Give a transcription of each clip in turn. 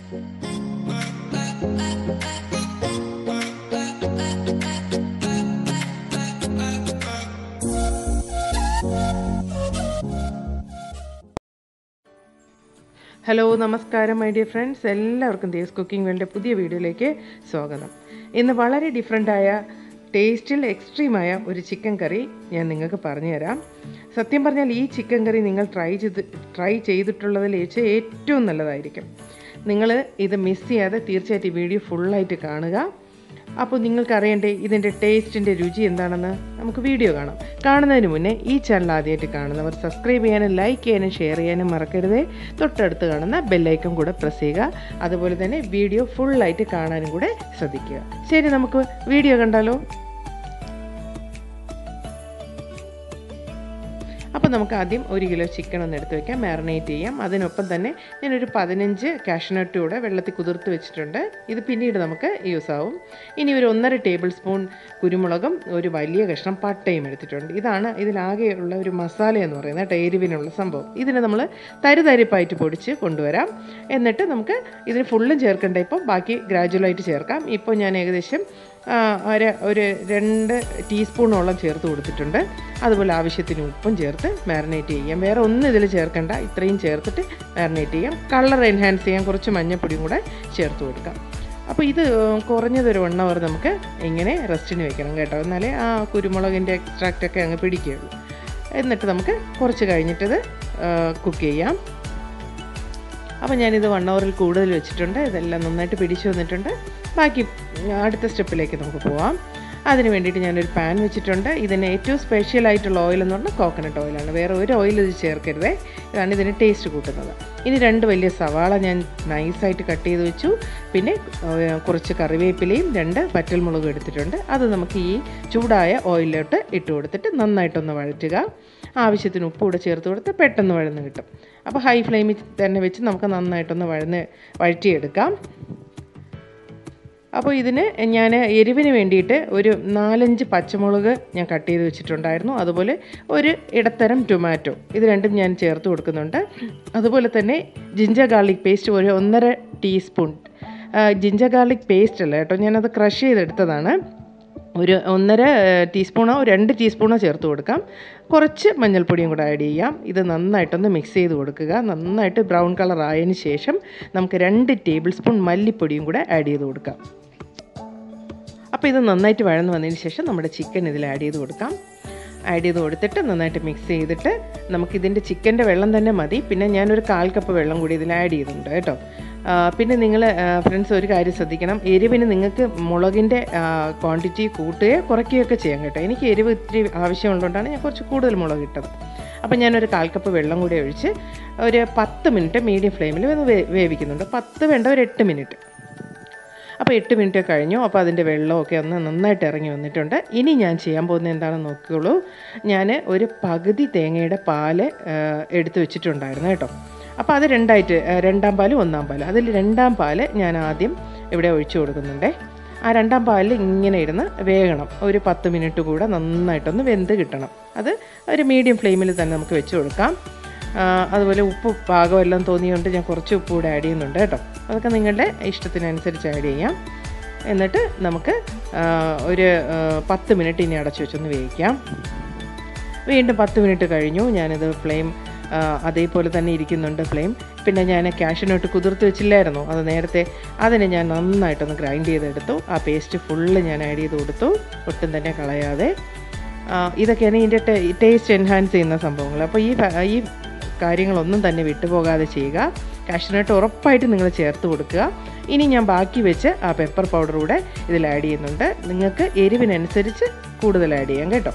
Hello നമസ്കാരം my dear friends, എല്ലാവർക്കും Dev's cooking വേൾഡിൻ്റെ പുതിയ വീഡിയോയിലേക്ക് സ്വാഗതം. ഇന്ന് വളരെ ഡിഫറെൻ്റായ ടേസ്റ്റിൽ എക്സ്ട്രീമായ ഒരു ചിക്കൻ കറി ഞാൻ നിങ്ങൾക്ക് പറഞ്ഞുതരാം. സത്യം പറഞ്ഞാൽ ഈ ചിക്കൻ കറി നിങ്ങൾ ട്രൈ ചെയ്തിട്ടുള്ളതിൽ വെച്ച് ഏറ്റവും നല്ലതായിരിക്കും. നിങ്ങൾ ഇത് മിസ് ചെയ്യാതെ തീർച്ചയായിട്ടും ഈ വീഡിയോ ഫുള്ളായിട്ട് കാണുക. അപ്പോൾ നിങ്ങൾക്കറിയണ്ടേ ഇതിൻ്റെ ടേസ്റ്റിൻ്റെ രുചി എന്താണെന്ന്? നമുക്ക് വീഡിയോ കാണാം. കാണുന്നതിന് മുന്നേ ഈ ചാനൽ ആദ്യമായിട്ട് കാണുന്നവർ സബ്സ്ക്രൈബ് ചെയ്യാനും ലൈക്ക് ചെയ്യാനും ഷെയർ ചെയ്യാനും മറക്കരുത്. തൊട്ടടുത്ത് കാണുന്ന ബെല്ലൈക്കൺ കൂടെ പ്രസ് ചെയ്യുക. അതുപോലെ തന്നെ വീഡിയോ ഫുള്ളായിട്ട് കാണാനും കൂടെ ശ്രദ്ധിക്കുക. ശരി, നമുക്ക് വീഡിയോ കണ്ടാലോ? അപ്പോൾ നമുക്ക് ആദ്യം 1 കിലോ ചിക്കൻ ഒന്ന് എടുത്ത് വയ്ക്കാം, മാറിനേറ്റ് ചെയ്യാം. അതിനൊപ്പം തന്നെ ഞാനൊരു 15 കാഷ്നട്ട് കൂടെ വെള്ളത്തിൽ കുതിർത്ത് വെച്ചിട്ടുണ്ട്. ഇത് പിന്നീട് നമുക്ക് യൂസ് ആവും. ഇനി ഒരു 1.5 ടേബിൾ സ്പൂൺ കുരുമുളകും ഒരു വലിയ കഷ്ണം പട്ടയും എടുത്തിട്ടുണ്ട്. ഇതാണ് ഇതിലാകെയുള്ള ഒരു മസാല എന്ന് പറയുന്നത്, എരിവിനുള്ള സംഭവം. ഇതിനെ നമ്മൾ തരിതരിപ്പായിട്ട് പൊടിച്ച് കൊണ്ടുവരാം. എന്നിട്ട് നമുക്ക് ഇതിന് ഫുള്ളും ചേർക്കേണ്ട, ഇപ്പോൾ ബാക്കി ഗ്രാജുവലായിട്ട് ചേർക്കാം. ഇപ്പോൾ ഞാൻ ഏകദേശം ഒരു 2 ടീസ്പൂണോളം ചേർത്ത് കൊടുത്തിട്ടുണ്ട്. അതുപോലെ ആവശ്യത്തിന് ഉപ്പും ചേർത്ത് മാരിനേറ്റ് ചെയ്യാം. വേറെ ഒന്നും ഇതിൽ ചേർക്കണ്ട, ഇത്രയും ചേർത്തിട്ട് മാരിനേറ്റ് ചെയ്യാം. കളർ എൻഹാൻസ് ചെയ്യാൻ കുറച്ച് മഞ്ഞൾപ്പൊടിയും കൂടെ ചേർത്ത് കൊടുക്കാം. അപ്പോൾ ഇത് കുറഞ്ഞതൊരു 1 hour നമുക്ക് ഇങ്ങനെ റെസ്റ്റിന് വെക്കണം കേട്ടോ, എന്നാലേ ആ കുരുമുളകിൻ്റെ എക്സ്ട്രാക്റ്റൊക്കെ അങ്ങ് പിടിക്കുകയുള്ളൂ. എന്നിട്ട് നമുക്ക് കുറച്ച് കഴിഞ്ഞിട്ടത് കുക്ക് ചെയ്യാം. അപ്പോൾ ഞാനിത് 1 hour കൂടുതൽ വെച്ചിട്ടുണ്ട്. ഇതെല്ലാം നന്നായിട്ട് പിടിച്ചു വന്നിട്ടുണ്ട്. ബാക്കി അടുത്ത സ്റ്റെപ്പിലേക്ക് നമുക്ക് പോവാം. അതിന് വേണ്ടിയിട്ട് ഞാനൊരു പാൻ വെച്ചിട്ടുണ്ട്. ഇതിന് ഏറ്റവും സ്പെഷ്യലായിട്ടുള്ള ഓയിൽ എന്ന് പറഞ്ഞാൽ കോക്കനട്ട് ഓയിലാണ്. വേറെ ഒരു ഓയിൽ ഇത് ചേർക്കരുതേ, ഇതാണ് ഇതിന് ടേസ്റ്റ് കൂട്ടുന്നത്. ഇനി 2 വലിയ സവാള ഞാൻ നൈസായിട്ട് കട്ട് ചെയ്ത് വെച്ചു. പിന്നെ കുറച്ച് കറിവേപ്പിലയും 2 വറ്റൽമുളകും എടുത്തിട്ടുണ്ട്. അത് നമുക്ക് ഈ ചൂടായ ഓയിലിലോട്ട് ഇട്ട് കൊടുത്തിട്ട് നന്നായിട്ടൊന്ന് വഴറ്റുക. ആവശ്യത്തിന് ഉപ്പ് കൂടെ ചേർത്ത് കൊടുത്ത് പെട്ടെന്ന് വഴന്ന് കിട്ടും. അപ്പോൾ ഹൈ ഫ്ലെയിമിൽ തന്നെ വെച്ച് നമുക്ക് നന്നായിട്ടൊന്ന് വഴറ്റിയെടുക്കാം. അപ്പോൾ ഇതിന് ഞാൻ എരിവിന് വേണ്ടിയിട്ട് ഒരു 4-5 പച്ചമുളക് ഞാൻ കട്ട് ചെയ്ത് വെച്ചിട്ടുണ്ടായിരുന്നു. അതുപോലെ ഒരു ഇടത്തരം ടൊമാറ്റോ, ഇത് രണ്ടും ഞാൻ ചേർത്ത് കൊടുക്കുന്നുണ്ട്. അതുപോലെ തന്നെ ജിഞ്ചർ ഗാർലിക് പേസ്റ്റ് ഒരു 1.5 ടീസ്പൂൺ. ജിഞ്ചർ ഗാർലിക് പേസ്റ്റ് അല്ല കേട്ടോ, ഞാനത് ക്രഷ് ചെയ്തെടുത്തതാണ്. ഒരു 1.5 ടീസ്പൂണോ 2 ടീസ്പൂണോ ചേർത്ത് കൊടുക്കാം. കുറച്ച് മഞ്ഞൾപ്പൊടിയും കൂടെ ആഡ് ചെയ്യാം. ഇത് നന്നായിട്ടൊന്ന് മിക്സ് ചെയ്ത് കൊടുക്കുക. നന്നായിട്ട് ബ്രൗൺ കളർ ആയതിന് ശേഷം നമുക്ക് 2 ടേബിൾ സ്പൂൺ മല്ലിപ്പൊടിയും കൂടെ ആഡ് ചെയ്ത് കൊടുക്കാം. അപ്പോൾ ഇത് നന്നായിട്ട് വഴന്ന് വന്നതിന് ശേഷം നമ്മുടെ ചിക്കൻ ഇതിൽ ആഡ് ചെയ്ത് കൊടുക്കാം. ആഡ് ചെയ്ത് കൊടുത്തിട്ട് നന്നായിട്ട് മിക്സ് ചെയ്തിട്ട് നമുക്കിതിൻ്റെ ചിക്കൻ്റെ വെള്ളം തന്നെ മതി. പിന്നെ ഞാനൊരു 1/4 കപ്പ് വെള്ളം കൂടി ഇതിൽ ആഡ് ചെയ്തിട്ടുണ്ട് കേട്ടോ. പിന്നെ നിങ്ങൾ ഫ്രണ്ട്സ് ഒരു കാര്യം ശ്രദ്ധിക്കണം, എരിവിന് നിങ്ങൾക്ക് മുളകിൻ്റെ ക്വാണ്ടിറ്റി കൂട്ടുകയോ കുറയ്ക്കുകയൊക്കെ ചെയ്യാം കേട്ടോ. എനിക്ക് എരിവ് ഇത്തിരി ആവശ്യമുള്ളതുകൊണ്ടാണ് ഞാൻ കുറച്ച് കൂടുതൽ മുളക് ഇട്ടത്. അപ്പോൾ ഞാനൊരു 1/4 കപ്പ് വെള്ളം കൂടി ഒഴിച്ച് ഒരു 10 മിനിറ്റ് മീഡിയം ഫ്ലെയിമിൽ ഒന്ന് വേവിക്കുന്നുണ്ട്. 10 വേണ്ട, ഒരു 8 മിനിറ്റ്. അപ്പോൾ 8 മിനിറ്റ് കഴിഞ്ഞു. അപ്പോൾ അതിൻ്റെ വെള്ളമൊക്കെ ഒന്ന് നന്നായിട്ട് ഇറങ്ങി വന്നിട്ടുണ്ട്. ഇനി ഞാൻ ചെയ്യാൻ പോകുന്നത് എന്താണെന്ന് നോക്കിക്കോളൂ. ഞാൻ ഒരു പകുതി തേങ്ങയുടെ പാല് എടുത്ത് വെച്ചിട്ടുണ്ടായിരുന്നു കേട്ടോ. അപ്പോൾ അത് 2ആയിട്ട്, 2ാം പാലും 1ാം പാലും, അതിൽ 2ാം പാല് ഞാൻ ആദ്യം ഇവിടെ ഒഴിച്ചു കൊടുക്കുന്നുണ്ട്. ആ 2ാം പാലിൽ ഇങ്ങനെ ഇരുന്ന് വേകണം. ഒരു 10 മിനിറ്റ് കൂടെ നന്നായിട്ടൊന്ന് വെന്ത് കിട്ടണം. അത് ഒരു മീഡിയം ഫ്ലെയിമിൽ തന്നെ നമുക്ക് വെച്ച് കൊടുക്കാം. അതുപോലെ ഉപ്പ് പാകമെല്ലാം തോന്നിയുകൊണ്ട് ഞാൻ കുറച്ച് ഉപ്പ് കൂടെ ആഡ് ചെയ്യുന്നുണ്ട് കേട്ടോ. അതൊക്കെ നിങ്ങളുടെ ഇഷ്ടത്തിനനുസരിച്ച് ആഡ് ചെയ്യാം. എന്നിട്ട് നമുക്ക് ഒരു 10 മിനിറ്റ് ഇനി അടച്ചു വെച്ചൊന്ന് വേവിക്കാം. വീണ്ടും 10 മിനിറ്റ് കഴിഞ്ഞു. ഞാനിത് ഫ്ലെയിം അതേപോലെ തന്നെ ഇരിക്കുന്നുണ്ട് ഫ്ലെയിം. പിന്നെ ഞാൻ കാഷ്യൂനട്ട് കുതിർത്ത് വെച്ചില്ലായിരുന്നു, അത് നേരത്തെ, അതിനെ ഞാൻ നന്നായിട്ടൊന്ന് ഗ്രൈൻഡ് ചെയ്തെടുത്തു. ആ പേസ്റ്റ് ഫുള്ള് ഞാൻ ആഡ് ചെയ്ത് കൊടുത്തു, ഒട്ടും തന്നെ കളയാതെ. ഇതൊക്കെയാണ് ഇതിൻ്റെ ടേസ്റ്റ് എൻഹാൻസ് ചെയ്യുന്ന സംഭവങ്ങൾ. അപ്പോൾ ഈ കാര്യങ്ങളൊന്നും തന്നെ വിട്ടുപോകാതെ ചെയ്യുക. കാഷ്യൂനട്ട് ഉറപ്പായിട്ട് നിങ്ങൾ ചേർത്ത് കൊടുക്കുക. ഇനി ഞാൻ ബാക്കി വെച്ച് ആ പെപ്പർ പൗഡർ കൂടെ ഇതിൽ ആഡ് ചെയ്യുന്നുണ്ട്. നിങ്ങൾക്ക് എരിവിനനുസരിച്ച് കൂടുതൽ ആഡ് ചെയ്യാം കേട്ടോ.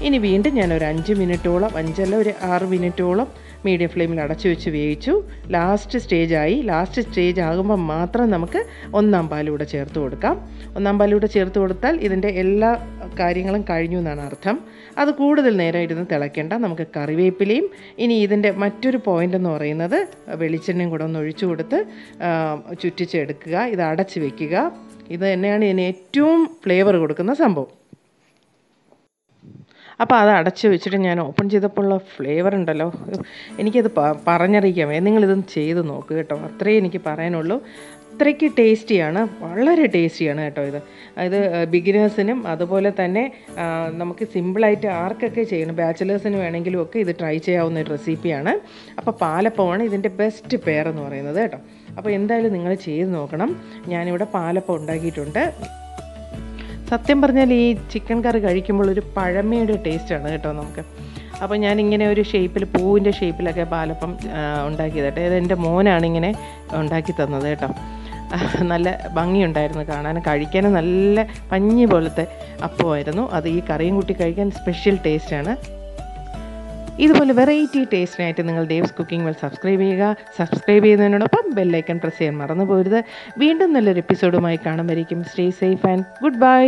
ഇനി വീണ്ടും ഞാൻ ഒരു 5 മിനിറ്റോളം, 5 ഒരു 6 മിനിറ്റോളം മീഡിയം ഫ്ലെയിമിൽ അടച്ചു വെച്ച് വേവിച്ചു. ലാസ്റ്റ് സ്റ്റേജ് ആകുമ്പോൾ മാത്രം നമുക്ക് 1ാം പാലൂടെ ചേർത്ത് കൊടുക്കാം. 1ാം പാലൂടെ ചേർത്ത് കൊടുത്താൽ ഇതിൻ്റെ എല്ലാ കാര്യങ്ങളും കഴിഞ്ഞു എന്നാണ് അർത്ഥം. അത് കൂടുതൽ നേരം ഇരുന്ന് തിളയ്ക്കേണ്ട. നമുക്ക് കറിവേപ്പിലയും, ഇനി ഇതിൻ്റെ മറ്റൊരു പോയിൻ്റ് എന്ന് പറയുന്നത് വെളിച്ചെണ്ണയും കൂടെ ഒന്ന് ഒഴിച്ചു കൊടുത്ത് ചുറ്റിച്ചെടുക്കുക. ഇത് അടച്ച് വെക്കുക. ഇത് തന്നെയാണ് ഇതിന് ഏറ്റവും ഫ്ലേവർ കൊടുക്കുന്ന സംഭവം. അപ്പോൾ അത് അടച്ച് വെച്ചിട്ട് ഞാൻ ഓപ്പൺ ചെയ്തപ്പോൾ ഉള്ള ഫ്ലേവർ ഉണ്ടല്ലോ, എനിക്കത് പറഞ്ഞറിയിക്കാമേ. നിങ്ങളിതൊന്ന് ചെയ്ത് നോക്കുക കേട്ടോ, അത്രേ എനിക്ക് പറയാനുള്ളൂ. അത്രയ്ക്ക് ടേസ്റ്റിയാണ്, വളരെ ടേസ്റ്റിയാണ് കേട്ടോ ഇത് ബിഗിനേഴ്സിനും അതുപോലെ തന്നെ നമുക്ക് സിമ്പിളായിട്ട് ആർക്കൊക്കെ ചെയ്യണം, ബാച്ചിലേഴ്സിന് വേണമെങ്കിലും ഒക്കെ ഇത് ട്രൈ ചെയ്യാവുന്ന ഒരു റെസിപ്പിയാണ്. അപ്പോൾ പാലപ്പമാണ് ഇതിൻ്റെ ബെസ്റ്റ് പെയർ എന്ന് പറയുന്നത് കേട്ടോ. അപ്പോൾ എന്തായാലും നിങ്ങൾ ചെയ്ത് നോക്കണം. ഞാനിവിടെ പാലപ്പം ഉണ്ടാക്കിയിട്ടുണ്ട്. സത്യം പറഞ്ഞാൽ ഈ ചിക്കൻ കറി കഴിക്കുമ്പോൾ ഒരു പഴമയുടെ ടേസ്റ്റാണ് കേട്ടോ നമുക്ക്. അപ്പോൾ ഞാനിങ്ങനെ ഒരു ഷേപ്പിൽ, പൂവിൻ്റെ ഷേപ്പിലൊക്കെ പാലപ്പം ഉണ്ടാക്കിയത് കേട്ടോ. ഇതെൻ്റെ മോനാണ് ഇങ്ങനെ ഉണ്ടാക്കി തന്നത് കേട്ടോ. നല്ല ഭംഗിയുണ്ടായിരുന്നു കാണാൻ, കഴിക്കാനും നല്ല പഞ്ഞി പോലത്തെ അപ്പമായിരുന്നു അത്. ഈ കറിയും കൂട്ടി കഴിക്കാൻ സ്പെഷ്യൽ ടേസ്റ്റാണ്. ഇതുപോലെ വെറൈറ്റി ടേസ്റ്റിനായിട്ട് നിങ്ങൾ ദേവ്സ് കുക്കിംഗ് വെൽ സബ്സ്ക്രൈബ് ചെയ്യുക. സബ്സ്ക്രൈബ് ചെയ്യുന്നതിനോടൊപ്പം ബെല്ലൈക്കൺ പ്രസ് ചെയ്യാൻ മറന്നു പോകരുത്. വീണ്ടും നല്ലൊരു എപ്പിസോഡുമായി കാണുമായിരിക്കും. Stay safe and good bye.